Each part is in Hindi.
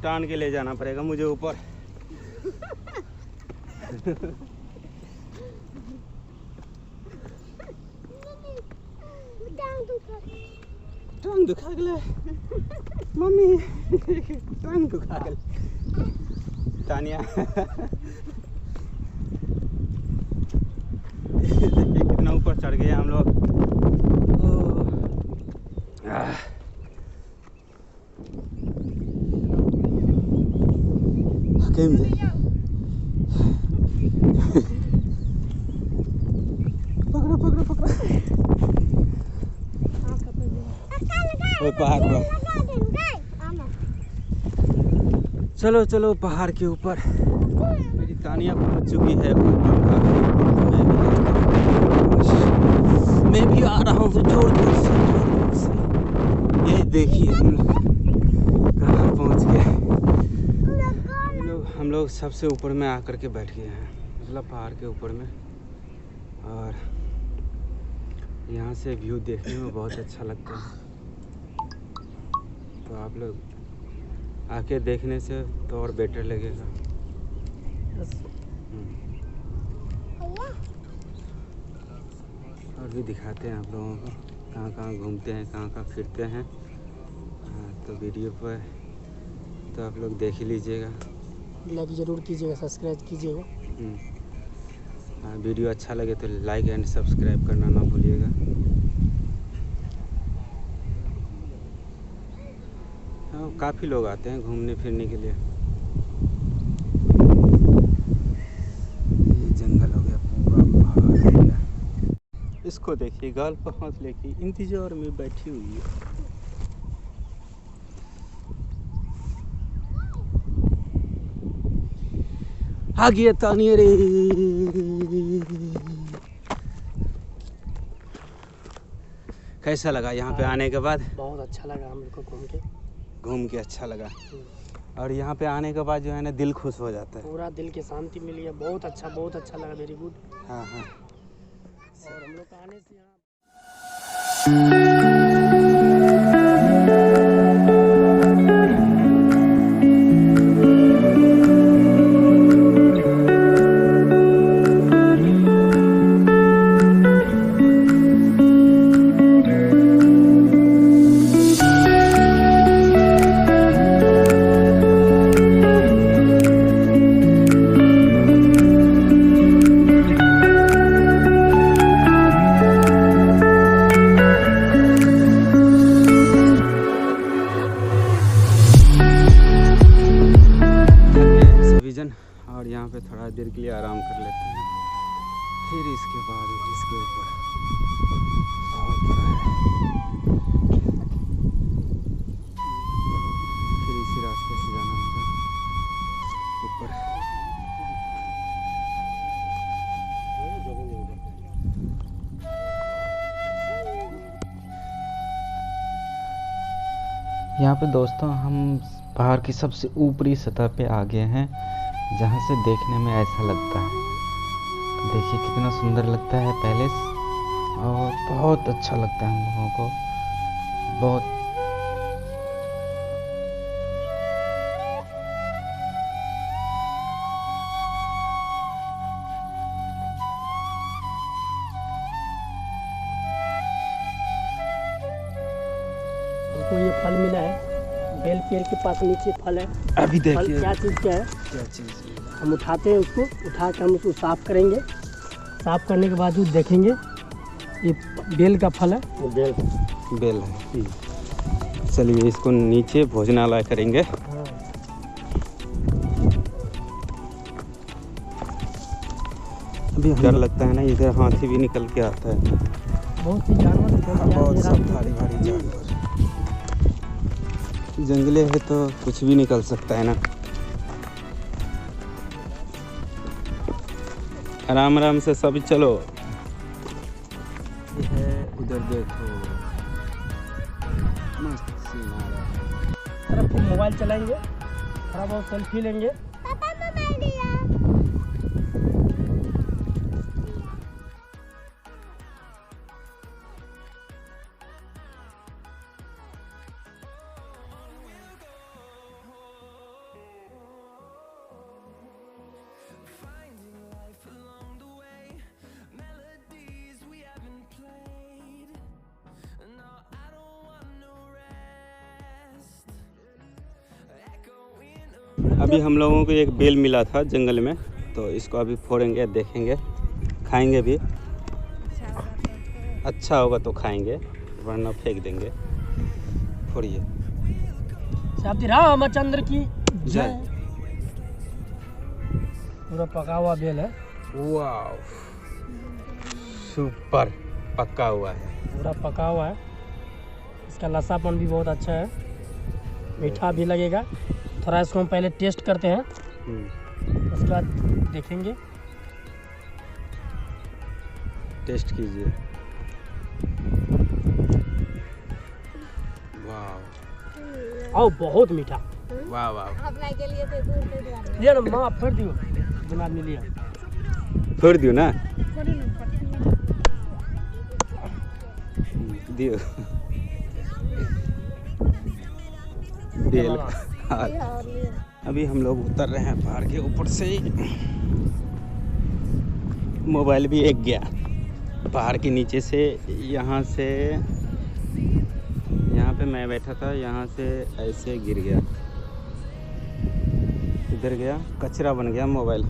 टान के ले जाना पड़ेगा मुझे ऊपर। टांग दुखा गया मम्मी, टांग दुखा गया तानिया। कितना ऊपर चढ़ गए हम लोग। पकड़ो पकड़ो पकड़ो पहाड़ पर। चलो चलो पहाड़ के ऊपर। मेरी तानिया पहुंच चुकी है ऊपर। मैं भी आ रहा हूँ जोर जोर से। ये देखिए हम लोग कहाँ पहुँच गए। हम लोग सबसे ऊपर में आकर के बैठ गए हैं, मतलब पहाड़ के ऊपर में। और यहाँ से व्यू देखने में बहुत अच्छा लगता है। तो आप लोग आके देखने से तो और बेटर लगेगा। और भी दिखाते हैं आप लोगों को कहाँ कहाँ घूमते हैं, कहाँ कहाँ फिरते हैं। तो वीडियो पर तो आप लोग देख ही लीजिएगा। लाइक ज़रूर कीजिएगा, सब्सक्राइब कीजिएगा। वीडियो अच्छा लगे तो लाइक एंड सब्सक्राइब करना ना भूलिएगा। हाँ, काफ़ी लोग आते हैं घूमने फिरने के लिए। ये जंगल हो गया, पूरा पहाड़ हो गया। इसको देखिए, गाल पर हाथ लेके इंतजार में बैठी हुई है। आ गया तानिया रे। कैसा लगा यहाँ पे आने के बाद? बहुत अच्छा लगा हम लोग को घूम के अच्छा लगा। और यहाँ पे आने के बाद जो है ना दिल खुश हो जाता है, पूरा दिल की शांति मिली है। बहुत अच्छा लगा। Very good. हाँ हाँ। और हम लोग का आने से यहाँ और यहाँ पे थोड़ा देर के लिए आराम कर लेते हैं। फिर इसके बाद इसके ऊपर बहुत बड़ा है, फिर इसी रास्ते से जाना होगा ऊपर। यहाँ पे दोस्तों हम पहाड़ की सबसे ऊपरी सतह पे आ गए हैं, जहाँ से देखने में ऐसा लगता है। देखिए कितना सुंदर लगता है पैलेस, और बहुत अच्छा लगता है हम लोगों को। बहुत हमको ये फल मिला है, बेल पेड़ के पास नीचे फल है। अभी देखिए फल क्या चीज़ का है, क्या चीज़। हम उठाते हैं उसको, उठा के हम उसको साफ़ करेंगे। साफ़ करने के बाद देखेंगे ये बेल का फल है। बेल है। चलिए इसको नीचे भोजनालय करेंगे। अभी डर लगता है ना, इधर हाथी भी निकल के आता है। बहुत सी जानवर, बहुत सब भारी भारी जानवर। जंगले है तो कुछ भी निकल सकता है ना। आराम आराम से सब चलो। ये है उधर देखो, मस्त सीन आ रहा है। मोबाइल चलाएंगे, थोड़ा बहुत सेल्फी लेंगे। पापा मोबाइल दिया। अभी हम लोगों को एक बेल मिला था जंगल में, तो इसको अभी फोड़ेंगे, देखेंगे, खाएंगे भी। अच्छा होगा तो खाएंगे, वरना फेंक देंगे। फोड़िए। श्री रामचंद्र की जय। जय। पूरा पका हुआ बेल है, वाह, सुपर पका हुआ है। पूरा पका हुआ है। इसका लसापन भी बहुत अच्छा है, मीठा भी लगेगा। थोड़ा इसको हम पहले टेस्ट करते हैं, उसके बाद देखेंगे। टेस्ट कीजिए। वाह आओ, बहुत मीठा। वाह वाह, लिया ना माँ, फेर दियो। दोनों आदमी लिया। फोड़ दियो ना, दियो। बेल। अभी हम लोग उतर रहे हैं पहाड़ के ऊपर से। मोबाइल भी एक गया पहाड़ के नीचे से। यहाँ से, यहाँ पे मैं बैठा था, यहाँ से ऐसे गिर गया, इधर गया, कचरा बन गया मोबाइल।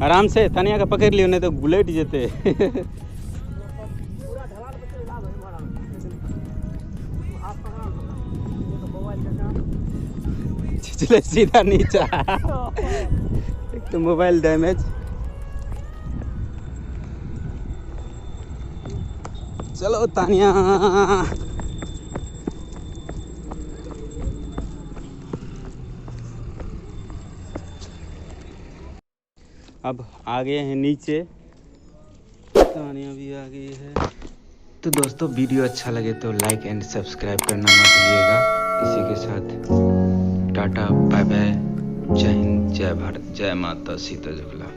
आराम से तानिया का पकड़ लियो, नहीं तो बुलेट जेते। चले सीधा नीचे। एक तो मोबाइल डैमेज। चलो तानिया। अब आ गए हैं नीचे, तानिया भी आ गई है। तो दोस्तों, वीडियो अच्छा लगे तो लाइक एंड सब्सक्राइब करना मत भूलिएगा। इसी के साथ टाटा, बाय बाय, जय हिंद, जय भारत, जय माता सीता जगला।